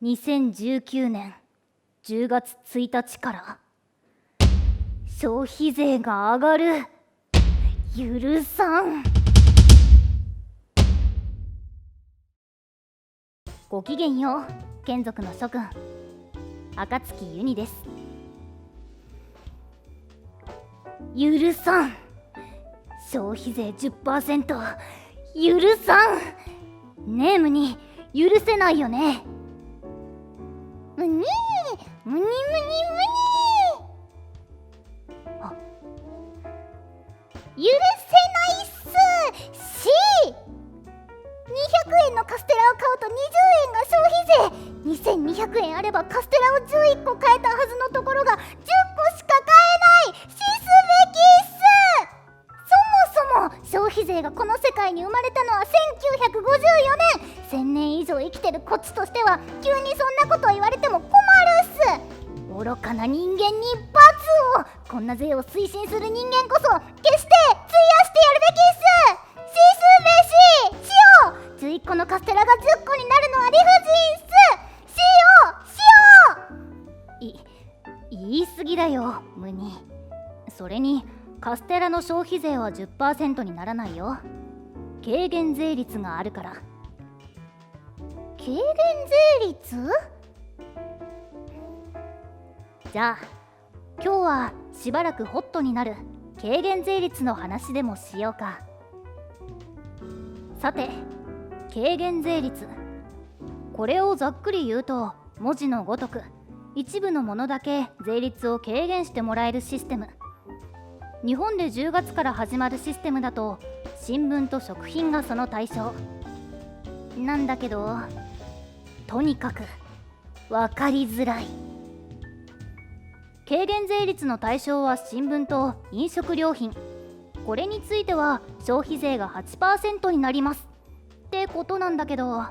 2019年10月1日から消費税が上がる。許さん。ごきげんよう、眷属の諸君、暁ゆにです。許さん。消費税 10% 許さん。ネームに許せないよね。むにーむにむにむにー。あ、許せないっす。200円のカステラを買うと20円が消費税。2200円あればカステラを11個買えたはずのところが10個しか買えない。しすべきっす。そもそも消費税がこの世界に生まれたのは1954年。1000年以上生きてるこっちとしては急にそんなことを言われても困るっす。愚かな人間に罰を。こんな税を推進する人間こそ決して費やしてやるべきっす。しすべし。塩。11個のカステラが10個になるのは理不尽っす。言い過ぎだよ、ムニ。それにカステラの消費税は 10% にならないよ。軽減税率があるから。軽減税率？じゃあ今日はしばらくホットになる軽減税率の話でもしようか。さて、軽減税率、これをざっくり言うと文字のごとく一部のものだけ税率を軽減してもらえるシステム。日本で10月から始まるシステムだと新聞と食品がその対象なんだけど、とにかく分かりづらい。軽減税率の対象は新聞と飲食料品。これについては消費税が 8% になりますってことなんだけど、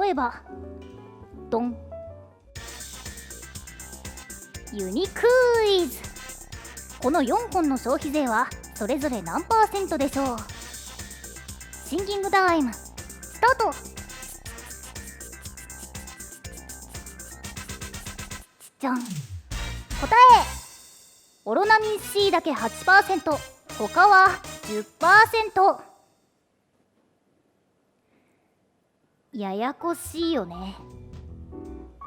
例えばドン、ユニクイズ。この4本の消費税はそれぞれ何%でしょう。シンキングタイムスタート。じゃん。答え、オロナミン C だけ 8%、 他は 10%。 ややこしいよね。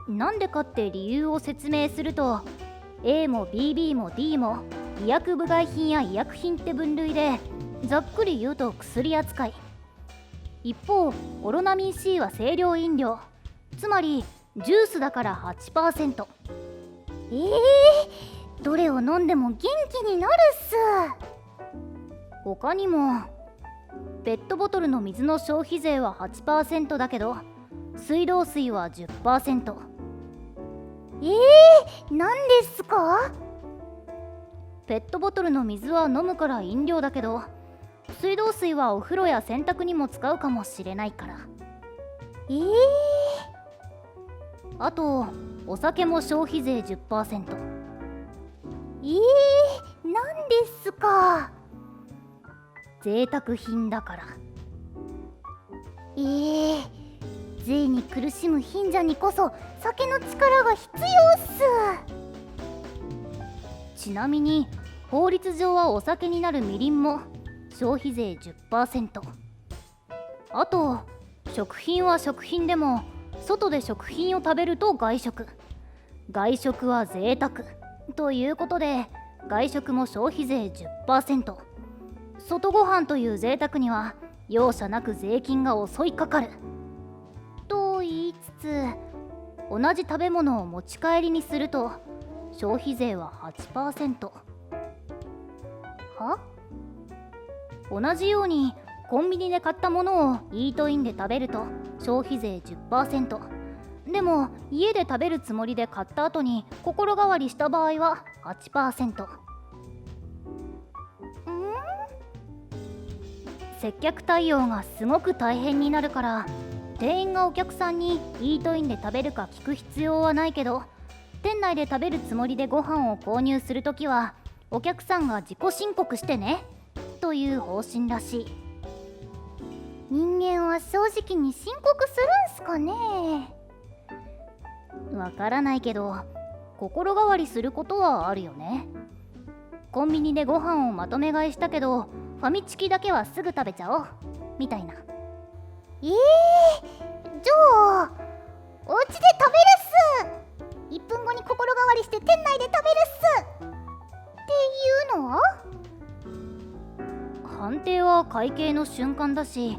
なんでかって理由を説明すると、 A も BB も D も医薬部外品や医薬品って分類で、ざっくり言うと薬扱い。一方オロナミン C は清涼飲料、つまりジュースだから 8%。どれを飲んでも元気になるっす。他にもペットボトルの水の消費税は 8% だけど水道水は 10%。なんですか？ペットボトルの水は飲むから飲料だけど、水道水はお風呂や洗濯にも使うかもしれないから。あとお酒も消費税 10%。なんですか？贅沢品だから。税に苦しむ貧者にこそ酒の力が必要っす。ちなみに法律上はお酒になるみりんも消費税 10%。 あと食品は食品でも外で食品を食べると外食。外食は贅沢ということで外食も消費税 10%。 外ご飯という贅沢には容赦なく税金が襲いかかると言いつつ、同じ食べ物を持ち帰りにすると消費税は 8%。 は？同じようにコンビニで買ったものをイートインで食べると消費税 10%。 でも家で食べるつもりで買った後に心変わりした場合は 8%。 接客対応がすごく大変になるから、店員がお客さんにイートインで食べるか聞く必要はないけど、店内で食べるつもりでご飯を購入するときはお客さんが自己申告してねという方針らしい。人間は正直に申告するんすかね。わからないけど心変わりすることはあるよね。コンビニでご飯をまとめ買いしたけどファミチキだけはすぐ食べちゃおうみたいな。じゃあお家で食べるっす。1分後に心変わりして店内で食べるっすっていうのは？判定は会計の瞬間だし、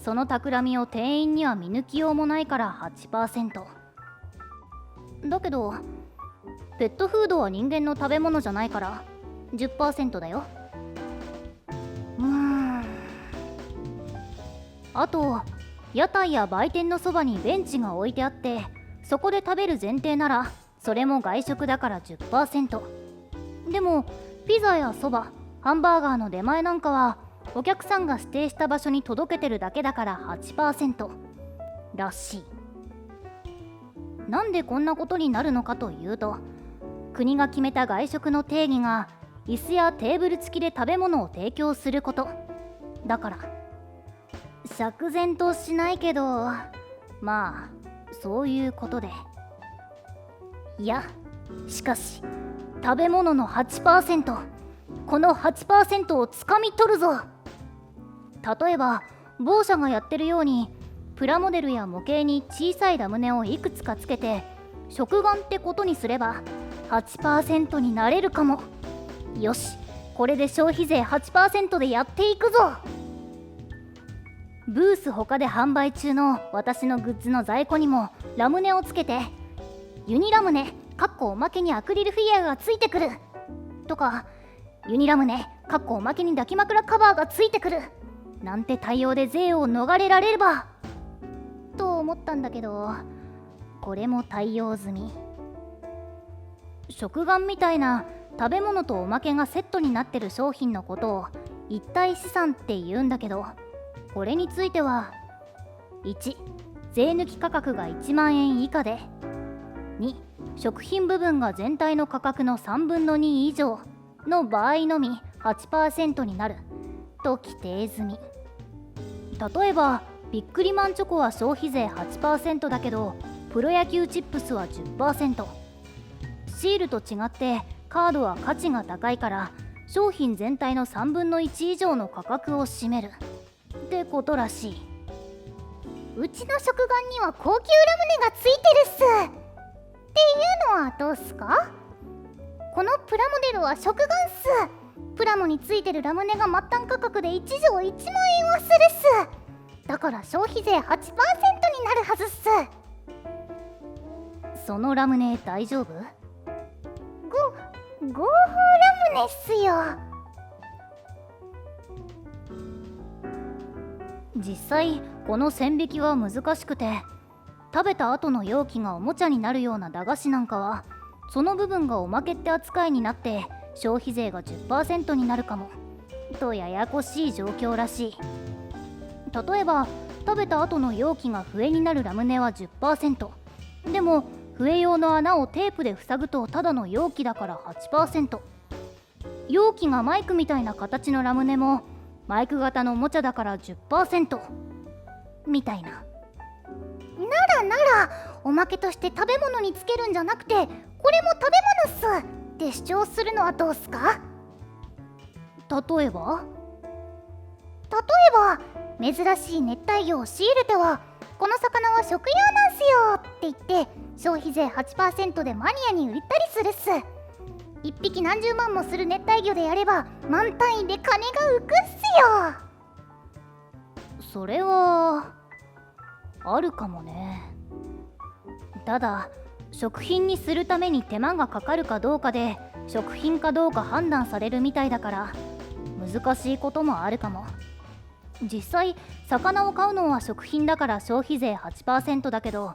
その企みを店員には見抜きようもないから 8%。 だけどペットフードは人間の食べ物じゃないから 10% だよ。あと屋台や売店のそばにベンチが置いてあってそこで食べる前提ならそれも外食だから 10%。 でもピザやそば、ハンバーガーの出前なんかはお客さんが指定した場所に届けてるだけだから 8% らしい。なんでこんなことになるのかというと、国が決めた外食の定義が椅子やテーブル付きで食べ物を提供することだから。釈然としないけど、まあそういうことで。いやしかし食べ物の 8%、 この 8% をつかみ取るぞ。例えば某社がやってるようにプラモデルや模型に小さいラムネをいくつかつけて食玩ってことにすれば 8% になれるかも。よし、これで消費税 8% でやっていくぞ。ブース他で販売中の私のグッズの在庫にもラムネをつけて、ユニラムネおまけにアクリルフィギュアがついてくるとか、ユニラムネおまけに抱き枕カバーがついてくるなんて対応で税を逃れられればと思ったんだけど、これも対応済み。食玩みたいな食べ物とおまけがセットになってる商品のことを一体資産って言うんだけど、これについては1、税抜き価格が1万円以下で、2、食品部分が全体の価格の3分の2以上の場合のみ 8% になると規定済み。例えばビックリマンチョコは消費税 8% だけどプロ野球チップスは 10%。 シールと違ってカードは価値が高いから商品全体の3分の1以上の価格を占めるってことらしい。うちの食玩には高級ラムネがついてるっすっていうのはどうっすか？このプラモデルは食玩っす。プラモについてるラムネが末端価格で1錠1万円はするっす。だから消費税 8% になるはずっす。そのラムネ大丈夫？合法ラムネっすよ。実際この線引きは難しくて、食べた後の容器がおもちゃになるような駄菓子なんかはその部分がおまけって扱いになって消費税が 10% になるかもとややこしい状況らしい。例えば食べた後の容器が笛になるラムネは 10%、 でも笛用の穴をテープで塞ぐとただの容器だから 8%。 容器がマイクみたいな形のラムネもマイク型のおもちゃだから 10% みたいな。ならおまけとして食べ物につけるんじゃなくてこれも食べ物っすって主張するのはどうっすか？例えば珍しい熱帯魚を仕入れてはこの魚は食用なんすよって言って消費税 8% でマニアに売ったりするっす。1匹何十万もする熱帯魚でやれば万単位で金が浮くっすよ。それはあるかもね。ただ食品にするために手間がかかるかどうかで食品かどうか判断されるみたいだから難しいこともあるかも。実際魚を買うのは食品だから消費税 8% だけど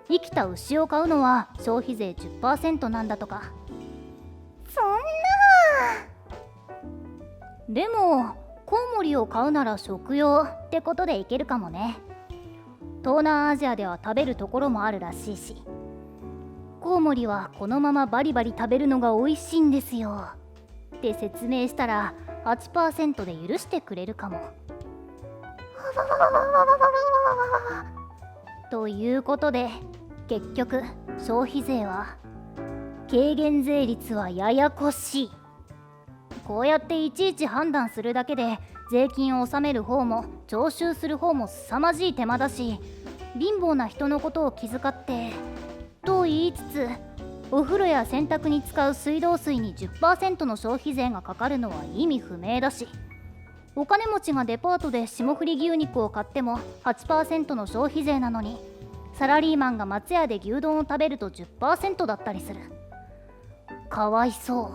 生きた牛を買うのは消費税 10% なんだとか。そんな。でもコウモリを買うなら食用ってことでいけるかもね。東南アジアでは食べるところもあるらしいし、コウモリはこのままバリバリ食べるのが美味しいんですよって説明したら 8% で許してくれるかも。ということで結局消費税は軽減税率はややこしい。こうやっていちいち判断するだけで税金を納める方も徴収する方も凄まじい手間だし、貧乏な人のことを気遣ってと言いつつ、お風呂や洗濯に使う水道水に 10% の消費税がかかるのは意味不明だし、お金持ちがデパートで霜降り牛肉を買っても 8% の消費税なのに、サラリーマンが松屋で牛丼を食べると 10% だったりする。かわいそ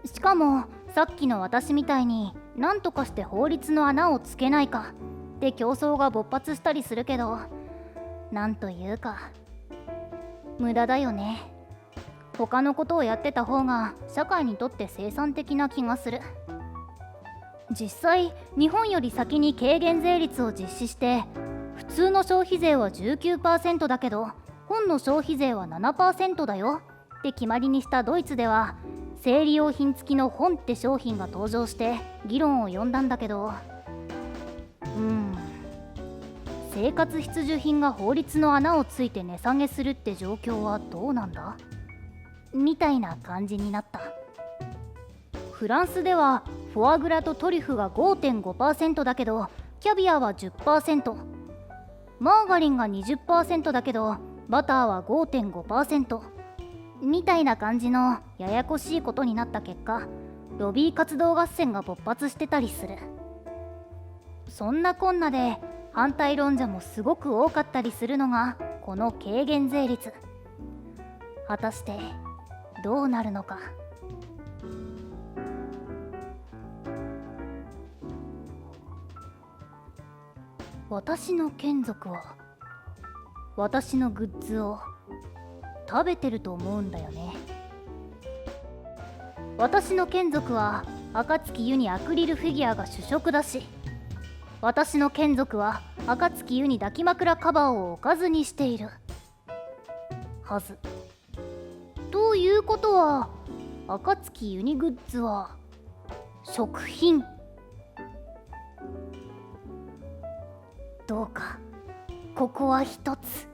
う。しかもさっきの私みたいに何とかして法律の穴をつけないかって競争が勃発したりするけど、なんというか無駄だよね。他のことをやってた方が社会にとって生産的な気がする。実際日本より先に軽減税率を実施して、普通の消費税は 19% だけど本の消費税は 7% だよって決まりにしたドイツでは、生理用品付きの本って商品が登場して議論を呼んだんだけど、生活必需品が法律の穴をついて値下げするって状況はどうなんだみたいな感じになった。フランスではフォアグラとトリュフが 5.5% だけどキャビアは 10%、 マーガリンが 20% だけどバターは 5.5% みたいな感じのややこしいことになった結果、ロビー活動合戦が勃発してたりする。そんなこんなで反対論者もすごく多かったりするのがこの軽減税率。果たしてどうなるのか。私の眷属は私のグッズを食べてると思うんだよね。私の眷属は暁湯にアクリルフィギュアが主食だし、私の眷属は暁湯に抱き枕カバーをおかずにしているはず。ということは暁ユニグッズは食品。どうかここは一つ、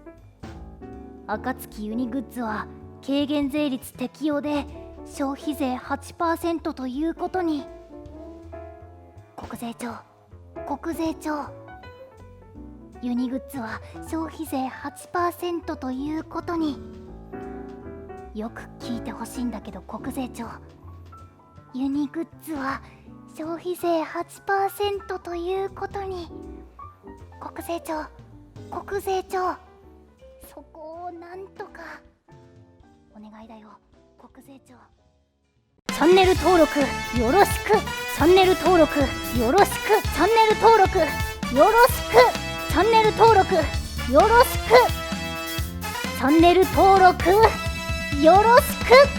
暁ユニグッズは軽減税率適用で消費税 8% ということに。国税庁、ユニグッズは消費税 8% ということに。よく聞いてほしいんだけど国税庁、ユニグッズは消費税 8% ということに。国税庁、そこをなんとかお願いだよ国税庁。チャンネル登録よろしく、チャンネル登録よろしく、チャンネル登録よろしく、チャンネル登録よろしく、チャンネル登録よろしく。